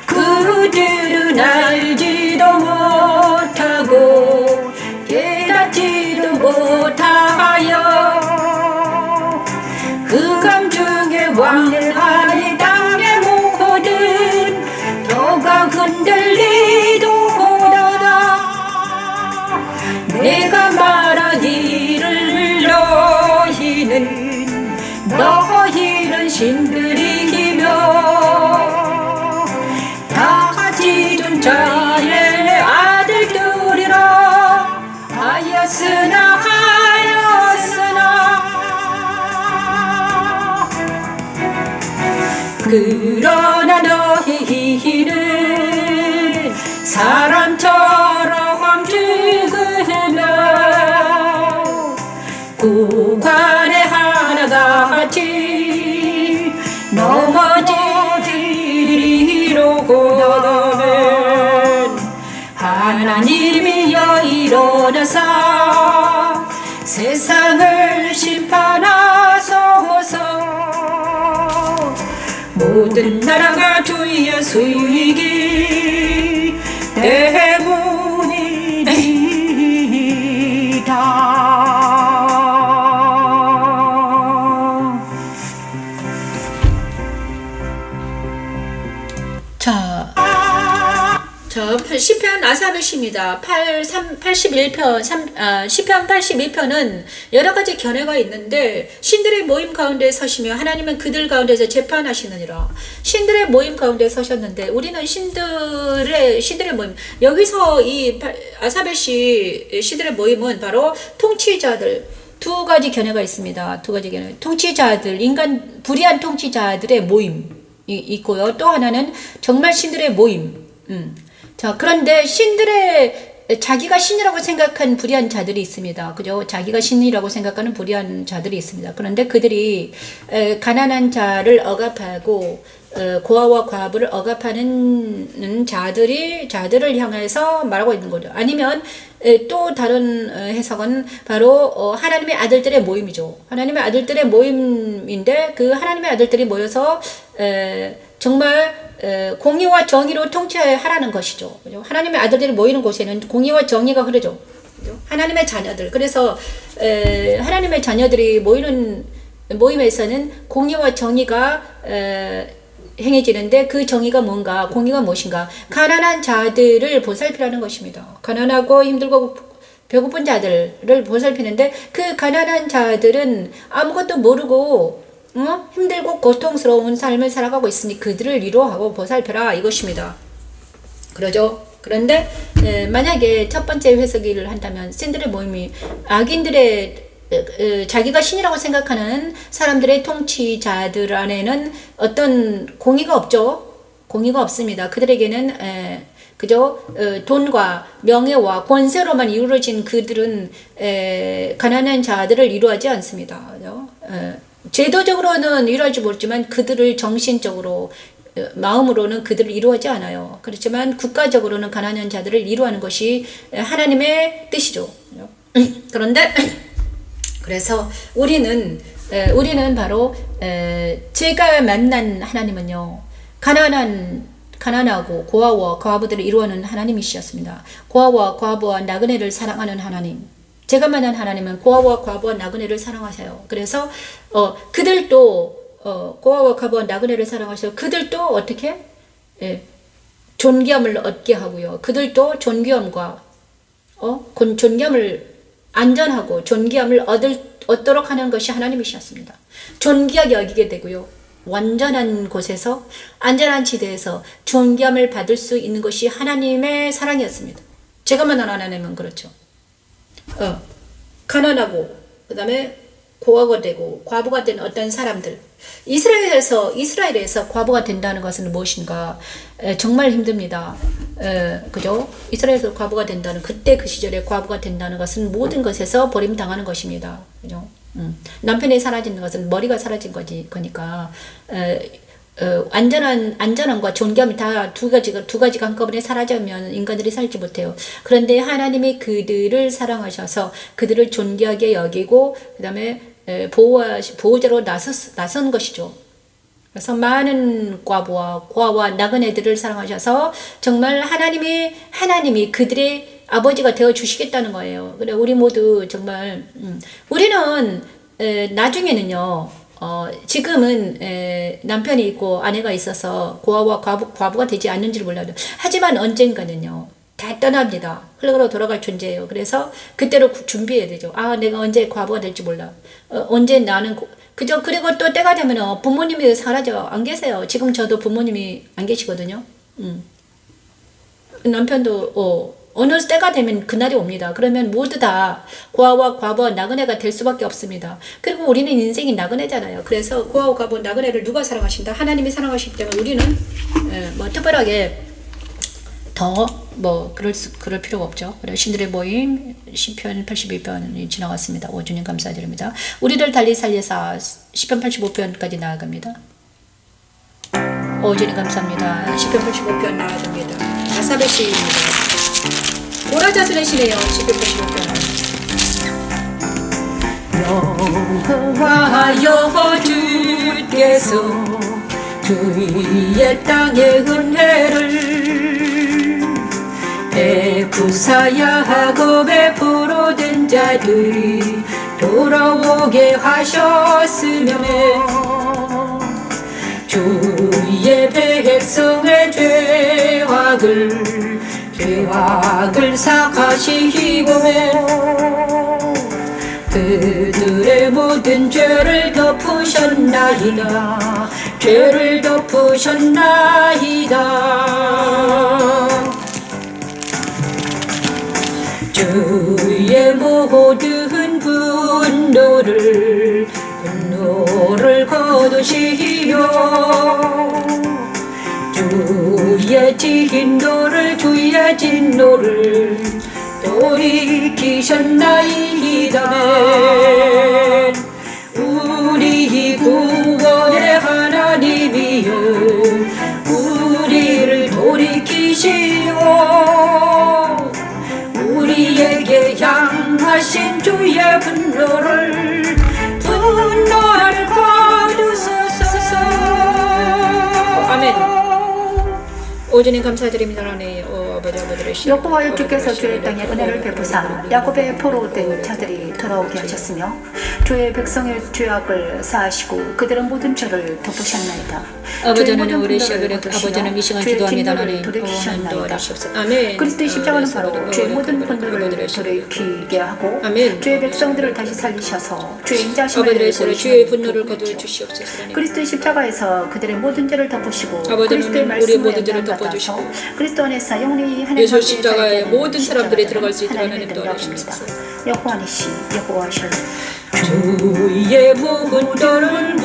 그들은 알지도 못하고 깨닫지도 못하여 흑암 중에 왕하니 땅의 모든 도가 흔들리도다. 내가 말하기를 너희는 신들이기며 다 지존자의 아들들이라 하였으나 그러나 너희는 사람처럼 죽으며 구간에 하나같이 넘어지리로거든. 하나님이여 일어나사 세상을 심판하소서. 모든 나라가 주 예수이기 때문이다. 자, 시편 아사의 시입니다. 81편, 시편 81편은 여러 가지 견해가 있는데 신들의 모임 가운데 서시며 하나님은 그들 가운데서 재판하시느니라. 신들의 모임 가운데 서셨는데 우리는 신들의 모임, 여기서 이 아사의 시들의 모임은 바로 통치자들, 두 가지 견해가 있습니다. 두 가지 견해. 통치자들, 불의한 통치자들의 모임이 있고요. 또 하나는 정말 신들의 모임. 자, 그런데 자기가 신이라고 생각한 불의한 자들이 있습니다. 그죠? 자기가 신이라고 생각하는 불의한 자들이 있습니다. 그런데 그들이 가난한 자를 억압하고 고아와 과부를 억압하는 자들을 향해서 말하고 있는 거죠. 아니면 또 다른 해석은 바로 하나님의 아들들의 모임이죠. 하나님의 아들들의 모임인데 그 하나님의 아들들이 모여서 정말 공의와 정의로 통치하라는 것이죠. 그죠? 하나님의 아들들이 모이는 곳에는 공의와 정의가 흐르죠. 그죠? 하나님의 자녀들. 그래서 하나님의 자녀들이 모이는 모임에서는 공의와 정의가 행해지는데 그 정의가 뭔가, 공의가 무엇인가? 가난한 자들을 보살피라는 것입니다. 가난하고 힘들고 배고픈 자들을 보살피는데 그 가난한 자들은 아무것도 모르고 힘들고 고통스러운 삶을 살아가고 있으니 그들을 위로하고 보살펴라 이것입니다. 그러죠? 그런데 만약에 첫 번째 해석을 한다면 신들의 모임이 악인들의 자기가 신이라고 생각하는 사람들의 통치자들 안에는 어떤 공의가 없죠. 공의가 없습니다. 그들에게는 그저 돈과 명예와 권세로만 이루어진 그들은 가난한 자들을 위로하지 않습니다. 그죠? 제도적으로는 이루어지지 못지만 그들을 정신적으로 마음으로는 그들을 이루어하지 않아요. 그렇지만 국가적으로는 가난한 자들을 이루어하는 것이 하나님의 뜻이죠. 그런데 그래서 우리는 바로 제가 만난 하나님은요, 가난하고 고아와 과부들을 이루어하는 하나님이셨습니다. 고아와 과부와 나그네를 사랑하는 하나님. 제가 만난 하나님은 고아와 과부와 나그네를 사랑하세요. 그래서 그들도 고아와 과부와 나그네를 사랑하셔서 그들도 어떻게 존귀함을 얻게 하고요. 그들도 존귀함과 존귀함을 안전하고 존귀함을 얻도록 하는 것이 하나님이셨습니다. 존귀하게 여기게 되고요. 완전한 곳에서 안전한 지대에서 존귀함을 받을 수 있는 것이 하나님의 사랑이었습니다. 제가 만난 하나님은 그렇죠. 가난하고 그 다음에 고아가 되고 과부가 된 어떤 사람들, 이스라엘에서 과부가 된다는 것은 무엇인가? 정말 힘듭니다. 그죠? 이스라엘에서 과부가 된다는, 그때 그 시절에 과부가 된다는 것은 모든 것에서 버림당하는 것입니다. 그죠? 남편이 사라지는 것은 머리가 사라진 거니까 안전함과 존귀함이 다 두 가지가 한꺼번에 사라지면 인간들이 살지 못해요. 그런데 하나님이 그들을 사랑하셔서 그들을 존귀하게 여기고 그 다음에 보호자로 나선 것이죠. 그래서 많은 고아와 나그네들을 사랑하셔서 정말 하나님이 그들의 아버지가 되어 주시겠다는 거예요. 그래 우리 모두 정말 우리는 나중에는요. 지금은 남편이 있고 아내가 있어서 고아와 과부가 되지 않는지를 몰라요. 하지만 언젠가는요. 다 떠납니다. 흘러가로 돌아갈 존재예요. 그래서 그때로 준비해야 되죠. 내가 언제 과부가 될지 몰라. 언제 나는 그리고 또 때가 되면 부모님이 사라져 안 계세요. 지금 저도 부모님이 안 계시거든요. 남편도 어느 때가 되면 그날이 옵니다. 그러면 모두 다 고아와 과부와 나그네가 될 수밖에 없습니다. 그리고 우리는 인생이 나그네잖아요. 그래서 고아와 과부와 나그네를 누가 사랑하신다? 하나님이 사랑하시기 때문에 우리는 특별하게 그럴 필요가 없죠. 그래서 신들의 모임 시편 82편이 지나갔습니다. 오주님 감사드립니다. 우리를 달리 살려사 시편 85편까지 나아갑니다. 오주님 감사합니다. 시편 85편 나아갑니다. 아사베 시입니다. 오라자스의 시네요. 시편 85편. 여호와여 주께서 주의 땅의 은혜를 베푸사야 하고 베풀어된 자들이 돌아오게 하셨으며 주의 백성의 죄악을 사하시고 그들의 모든 죄를 덮으셨나이다. 죄를 덮으셨나이다. 주의 모든 분노를 거두시며 주의 진노를 돌이키셨나이다. 우리 구원의 하나님이여 우리를 돌이키시오 우리에게 향하신 주의 분노를 거두소서. 아멘. 오주님 감사드립니다. 하나님. 여호와여 주께서 주의 땅에 은혜를 베푸사 야곱의 포로된 자들이 돌아오게 하셨으며 주의 백성의 죄악을 사하시고 그들은 모든 죄를 덮으셨나이다. 아버지는 우리 아버지는 이 시간 기도합니다. 하나님 아멘. 그리스도의 십자가는 바로 주의 모든 분노를 돌이키게 하고 주의 백성들을 다시 살리셔서 주의 인자심을 주의 분노를 거두어 주시옵소서. 그리스도의 십자가에서 그들의 모든 죄를 덮으시고 아버지는 우리 모든 죄를 덮어주시고 그리스도 안에서 영원히 하나님 예수 십자가에 모든 사람들이 들어갈 수 있도록 하나님 도와주시옵소서. 여호와 니시 여호와 샬롬. 주의 분노를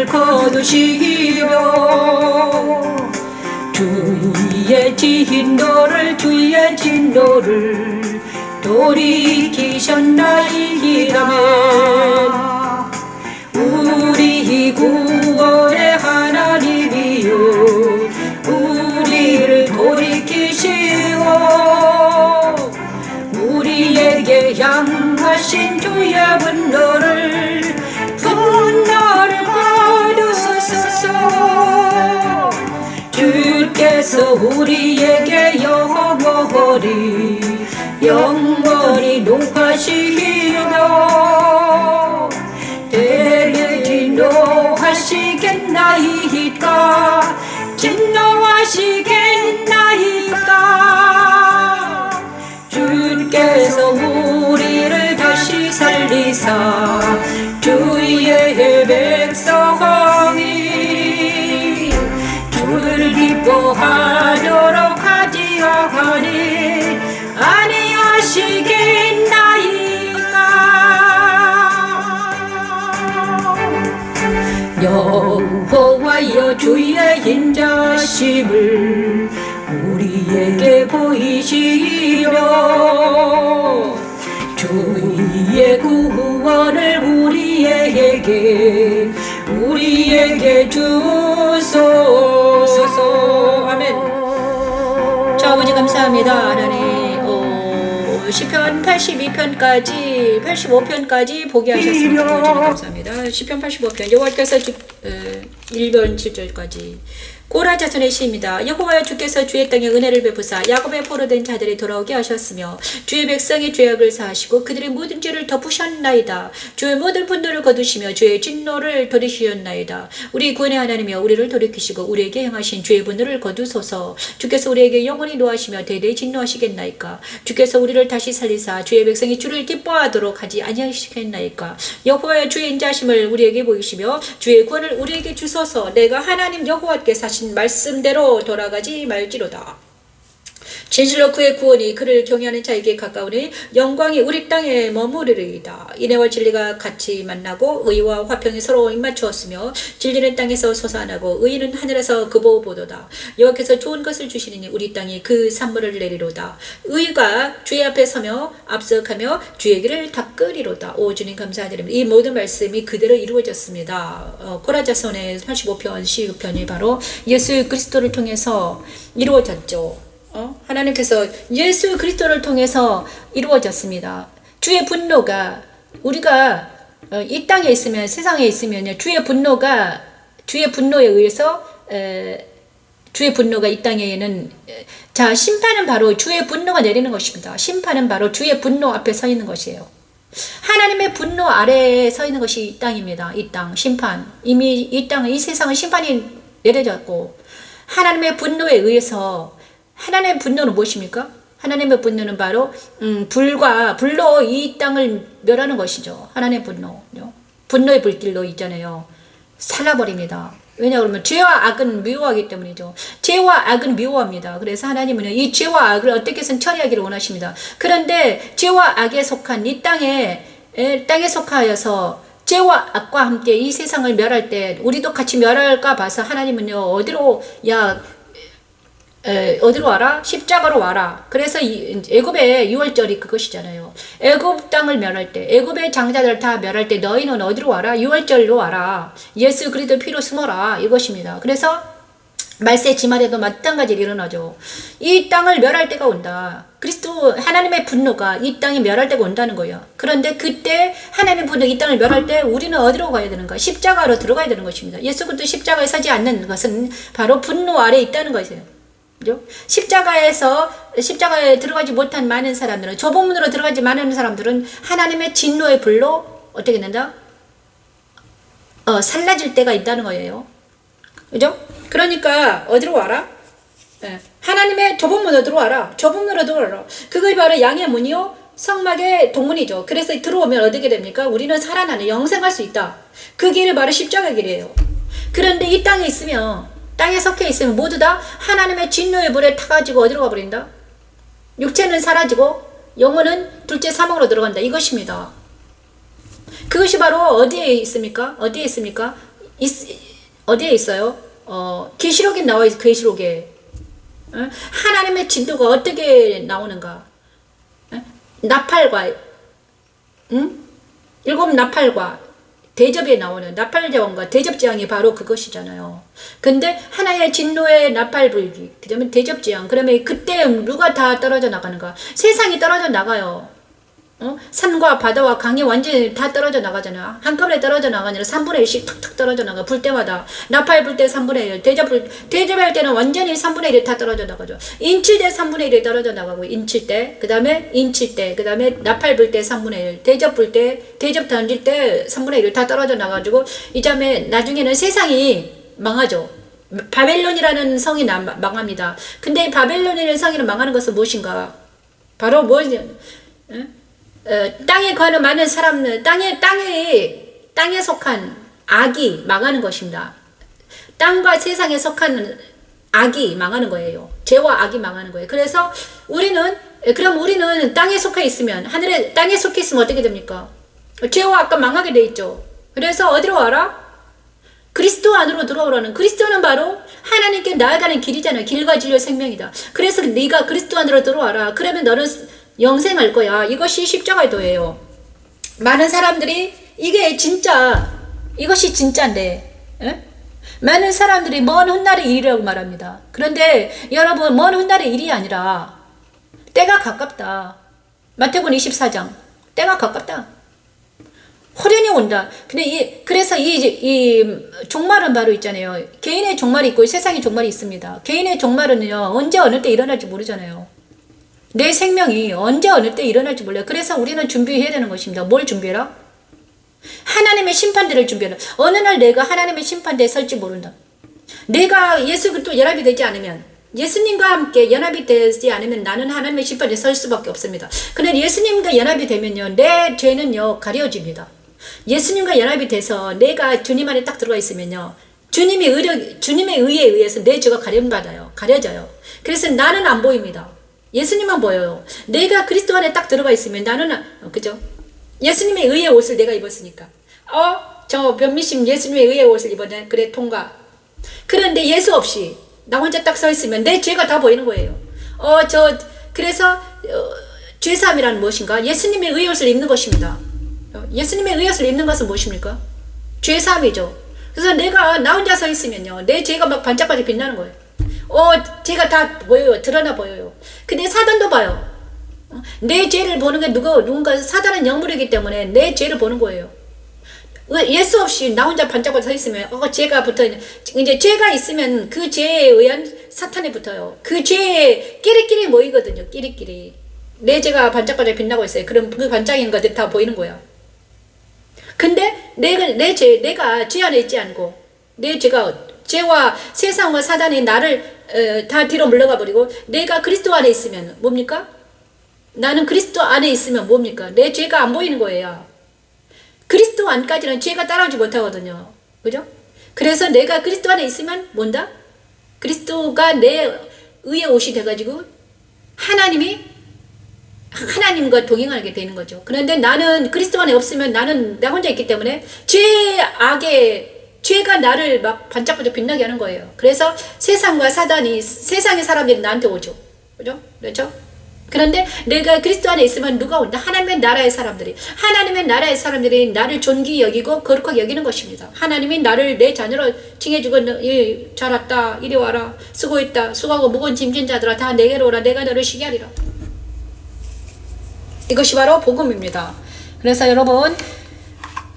거두시며 주의 진노를 돌이키셨나이다. 우리 구원의 하나님이여 우리를 돌이키시오 우리에게 향하신 주의 분노를 거두소서. 주께서 우리에게 영원히 영원히 노하시며 때를 진노하시겠나이까 진노하시겠나이까 주께서 우리를 다시 살리사 주의 백성이 주를 기뻐하도록 하지하니 아니하시겠나이까 여호와여 주의 인자심을 우리에게 보이시며 주의 구원을 우리에게 주소서. 아멘. 자, 아버지 감사합니다. 하나님 시편 82편까지 85편까지 보게 하셨습니다. 아버지 감사합니다. 시편 85편 여호와께서 1번 7절까지 고라 자손의 시입니다. 여호와여 주께서 주의 땅에 은혜를 베푸사 야곱의 포로된 자들이 돌아오게 하셨으며 주의 백성의 죄악을 사하시고 그들의 모든 죄를 덮으셨나이다. 주의 모든 분노를 거두시며 주의 진노를 돌이키셨나이다. 우리 구원의 하나님이여 우리를 돌이키시고 우리에게 행하신 주의 분노를 거두소서. 주께서 우리에게 영원히 노하시며 대대히 진노하시겠나이까. 주께서 우리를 다시 살리사 주의 백성이 주를 기뻐하도록 하지 아니하시겠나이까. 여호와여 주의 인자심을 우리에게 보이시며 주의 구원을 우리에게 주소서. 내가 하나님 여호와께서 하신 말씀대로 돌아가지 말지로다. 진실로 그의 구원이 그를 경외하는 자에게 가까우니 영광이 우리 땅에 머무르리이다. 인애와 진리가 같이 만나고 의와 화평이 서로 입맞추었으며 진리는 땅에서 솟아나고 의는 하늘에서 그보보도다. 여호와께서 좋은 것을 주시니 우리 땅이 그 산물을 내리로다. 의가 주의 앞에 서며 압석하며 주의 길을 닦으리로다. 오 주님 감사드립니다. 이 모든 말씀이 그대로 이루어졌습니다. 고라 자손의 85편 시편이 바로 예수 그리스도를 통해서 이루어졌죠. 하나님께서 예수 그리스도를 통해서 이루어졌습니다. 주의 분노가 우리가 이 땅에 있으면 세상에 있으면 주의 분노에 의해서 주의 분노가 이 땅에는 자 심판은 바로 주의 분노가 내리는 것입니다. 심판은 바로 주의 분노 앞에 서 있는 것이에요. 하나님의 분노 아래에 서 있는 것이 이 땅입니다. 이 땅 심판 이미 이 땅은 이 세상은 심판이 내려졌고 하나님의 분노에 의해서 하나님의 분노는 무엇입니까? 하나님의 분노는 바로 불로 이 땅을 멸하는 것이죠. 하나님의 분노의 불길로 있잖아요. 살라버립니다. 왜냐 그러면 죄와 악은 미워하기 때문이죠. 죄와 악은 미워합니다. 그래서 하나님은 이 죄와 악을 어떻게 해서 처리하기를 원하십니다. 그런데 죄와 악에 속한 이 땅에 속하여서 죄와 악과 함께 이 세상을 멸할 때 우리도 같이 멸할까 봐서 하나님은요 어디로 와라? 십자가로 와라. 그래서 애굽의 6월절이 그것이잖아요. 애굽 땅을 멸할 때, 애굽의 장자들 다 멸할 때 너희는 어디로 와라? 6월절로 와라. 예수 그리스도 피로 숨어라. 이것입니다. 그래서 말세 지말에도 마찬가지로 일어나죠. 이 땅을 멸할 때가 온다. 그리스도 하나님의 분노가 이 땅에 멸할 때가 온다는 거예요. 그런데 그때 하나님의 분노가 이 땅을 멸할 때 우리는 어디로 가야 되는가? 십자가로 들어가야 되는 것입니다. 예수 그리스도 십자가에 서지 않는 것은 바로 분노 아래에 있다는 것이에요. 십자가에 들어가지 못한 많은 사람들은 좁은 문으로 들어가지 많은 사람들은 하나님의 진노의 불로 어떻게 된다? 살라질 때가 있다는 거예요. 그죠? 그러니까 어디로 와라? 하나님의 좁은 문으로 들어와라. 좁은 문으로 들어와라. 그것이 바로 양의 문이요 성막의 동문이죠. 그래서 들어오면 어떻게 됩니까? 우리는 살아나는 영생할 수 있다. 그 길이 바로 십자가 길이에요. 그런데 이 땅에 속해 있으면 모두 다 하나님의 진노의 불에 타가지고 어디로 가버린다? 육체는 사라지고 영혼은 둘째 사망으로 들어간다. 이것입니다. 그것이 바로 어디에 있습니까? 어디에 있어요? 계시록에 나와 있어요. 계시록에. 하나님의 진노가 어떻게 나오는가? 나팔과 일곱 나팔과 대접에 나오는 나팔제왕과 대접제왕이 바로 그것이잖아요. 근데 하나의 진노의 나팔불기, 그러면 대접제왕. 그러면 그때 누가 다 떨어져 나가는가? 세상이 떨어져 나가요. 산과 바다와 강이 완전히 다 떨어져 나가잖아. 한꺼번에 떨어져 나가냐. 3분의 1씩 툭툭 떨어져 나가. 불 때마다. 나팔 불 때 3분의 1. 대접할 때는 완전히 3분의 1이 다 떨어져 나가죠. 인칠 때 3분의 1이 떨어져 나가고, 인칠 때. 그 다음에 인칠 때. 그 다음에 나팔 불 때 3분의 1. 대접 불 때, 대접 던질 때 3분의 1이 다 떨어져 나가지고, 이 다음에 나중에는 세상이 망하죠. 바벨론이라는 성이 망합니다. 근데 바벨론이라는 성이 망하는 것은 무엇인가? 바로 땅에 거하는 많은 사람들, 땅에 속한 악이 망하는 것입니다. 땅과 세상에 속한 악이 망하는 거예요. 죄와 악이 망하는 거예요. 그래서 그럼 우리는 땅에 속해 있으면, 땅에 속해 있으면 어떻게 됩니까? 죄와 악과 망하게 돼 있죠. 그래서 어디로 와라? 그리스도 안으로 들어오라는, 그리스도는 바로 하나님께 나아가는 길이잖아요. 길과 진리와 생명이다. 그래서 네가 그리스도 안으로 들어와라. 그러면 너는 영생할 거야. 이것이 십자가의 도예요. 많은 사람들이 이것이 진짜인데, 에? 많은 사람들이 먼 훗날의 일이라고 말합니다. 그런데 여러분, 먼 훗날의 일이 아니라 때가 가깝다. 마태복음 24장, 때가 가깝다. 호련이 온다. 근데 그래서 이 종말은 바로 있잖아요. 개인의 종말이 있고 세상의 종말이 있습니다. 개인의 종말은요, 언제 어느 때 일어날지 모르잖아요. 내 생명이 언제 어느 때 일어날지 몰라요. 그래서 우리는 준비해야 되는 것입니다. 뭘 준비해라? 하나님의 심판대를 준비해라. 어느 날 내가 하나님의 심판대에 설지 모른다. 내가 예수 그리스도 연합이 되지 않으면, 예수님과 함께 연합이 되지 않으면 나는 하나님의 심판대에 설 수밖에 없습니다. 그런데 예수님과 연합이 되면요, 내 죄는요 가려집니다. 예수님과 연합이 돼서 내가 주님 안에 딱 들어가 있으면요, 주님의 의에 의해서 내 죄가 가려져요. 그래서 나는 안 보입니다. 예수님만 보여요. 내가 그리스도 안에 딱 들어가 있으면 나는, 그죠? 예수님의 의의 옷을 내가 입었으니까. 저 변미심 예수님의 의의 옷을 입었네. 그래, 통과. 그런데 예수 없이 나 혼자 딱 서 있으면 내 죄가 다 보이는 거예요. 그래서 죄사함이란 무엇인가? 예수님의 의의 옷을 입는 것입니다. 예수님의 의의 옷을 입는 것은 무엇입니까? 죄사함이죠. 그래서 내가 나 혼자 서 있으면요, 내 죄가 막 반짝반짝 빛나는 거예요. 죄가 다 보여요. 드러나 보여요. 근데 사단도 봐요. 내 죄를 보는 게 누군가 사단은 영물이기 때문에 내 죄를 보는 거예요. 예수 없이 나 혼자 반짝반짝 서 있으면 죄가 붙어있는, 이제 죄가 있으면 그 죄에 의한 사탄이 붙어요. 그 죄에 끼리끼리 모이거든요. 끼리끼리. 내 죄가 반짝반짝 빛나고 있어요. 그럼 그 반짝인 것들 다 보이는 거야. 근데 내가 죄 안에 있지 않고, 죄와 세상과 사단이 나를 다 뒤로 물러가 버리고, 내가 그리스도 안에 있으면 뭡니까? 나는 그리스도 안에 있으면 뭡니까? 내 죄가 안 보이는 거예요. 그리스도 안까지는 죄가 따라오지 못하거든요. 그죠? 그래서 내가 그리스도 안에 있으면 뭔다? 그리스도가 내 의의 옷이 돼가지고 하나님과 동행하게 되는 거죠. 그런데 나는 그리스도 안에 없으면 나는 나 혼자 있기 때문에 죄가 나를 막 반짝반짝 빛나게 하는 거예요. 그래서 세상의 사람들이 나한테 오죠. 그죠? 그렇죠? 그런데 내가 그리스도 안에 있으면 누가 온다? 하나님의 나라의 사람들이 나를 존귀 여기고 거룩하게 여기는 것입니다. 하나님이 나를 내 자녀로 칭해주고, 잘 왔다, 이리 와라, 수고했다, 수고하고 무거운 짐진 자들아 다 내게로 오라, 내가 너를 쉬게 하리라. 이것이 바로 복음입니다. 그래서 여러분,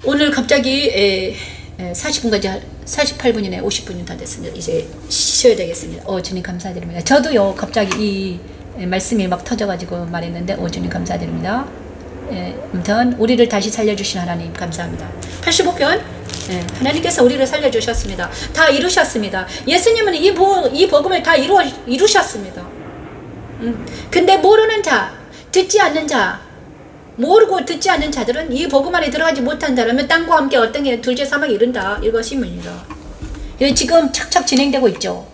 오늘 갑자기 48분이네, 50분이 다 됐습니다. 이제 쉬어야 되겠습니다. 주님 감사드립니다. 저도요, 갑자기 이 말씀이 막 터져가지고 말했는데, 주님 감사드립니다. 아무튼 우리를 다시 살려주신 하나님 감사합니다. 85편, 하나님께서 우리를 살려주셨습니다. 다 이루셨습니다. 예수님은 이 복음을 다 이루셨습니다. 근데 모르는 자, 듣지 않는 자, 모르고 듣지 않는 자들은 이 복음 안에 들어가지 못한다면 땅과 함께 어떤 게 둘째 사망에 이른다. 이것입니다. 지금 착착 진행되고 있죠.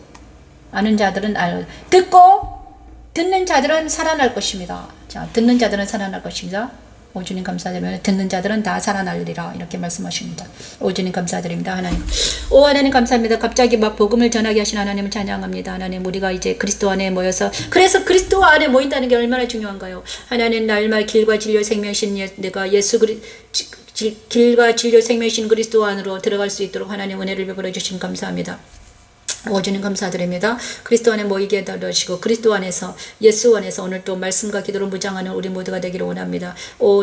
아는 자들은 듣는 자들은 살아날 것입니다. 자, 듣는 자들은 살아날 것입니다. 주님 감사드립니다. 듣는 자들은 다 살아날리라. 이렇게 말씀하십니다. 주님 감사드립니다. 하나님. 하나님 감사합니다. 갑자기 막 복음을 전하게 하신 하나님을 찬양합니다. 하나님, 우리가 이제 그리스도 안에 모여서, 그래서 그리스도 안에 모인다는 게 얼마나 중요한가요? 하나님, 날말 길과 진료 생명이신 내가 길과 진료 생명이신 그리스도 안으로 들어갈 수 있도록 하나님 은혜를 베풀어 주신 감사합니다. 주님 감사드립니다. 그리스도 안에 모이게 해달라시고 그리스도 안에서 예수 안에서 오늘 또 말씀과 기도로 무장하는 우리 모두가 되기를 원합니다.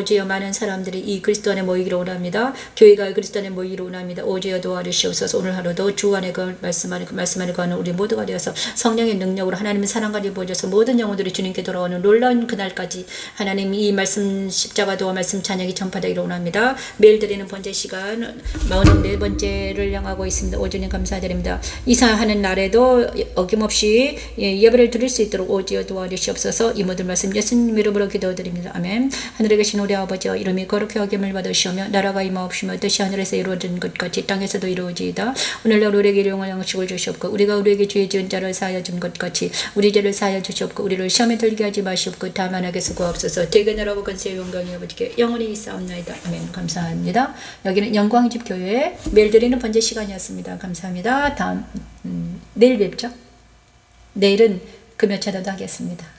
주여 많은 사람들이 이 그리스도 안에 모이기를 원합니다. 교회가 그리스도 안에 모이기를 원합니다. 주여 도와주시옵소서. 오늘 하루도 주 안에 그 말씀 안에 거하는 우리 모두가 되어서 성령의 능력으로 하나님의 사랑까지 보여줘서 모든 영혼들이 주님께 돌아오는 놀라운 그날까지 하나님 이 말씀 십자가도와 말씀 찬양이 전파되기를 원합니다. 매일 드리는 번제 시간 44번째를 향하고 있습니다. 주님 감사드립니다. 이사하는 날에도 어김없이 예배를 드릴 수 있도록 오지어 도와주시옵소서. 이 모든 말씀 예수님 이름으로 기도드립니다. 아멘. 하늘에 계신 우리 아버지여 이름이 거룩히 여김을 받으시오며 나라가 임하옵시며 뜻이 하늘에서 이루어진 것 같이 땅에서도 이루어지이다. 오늘날 우리에게 일용할 양식을 주시옵고 우리가 우리에게 죄 지은 자를 사하여 준 것 같이 우리 죄를 사하여 주시옵고 우리를 시험에 들게 하지 마시옵고 다만 악에서 구하옵소서. 대개 나라고 건세의 영광이 아버지께 영원히 있사옵나이다. 아멘. 감사합니다. 여기는 영광집 교회 매일 드리는 번제 시간이었습니다. 감사합니다. 다음 내일 뵙죠. 내일은 금요차도도 하겠습니다.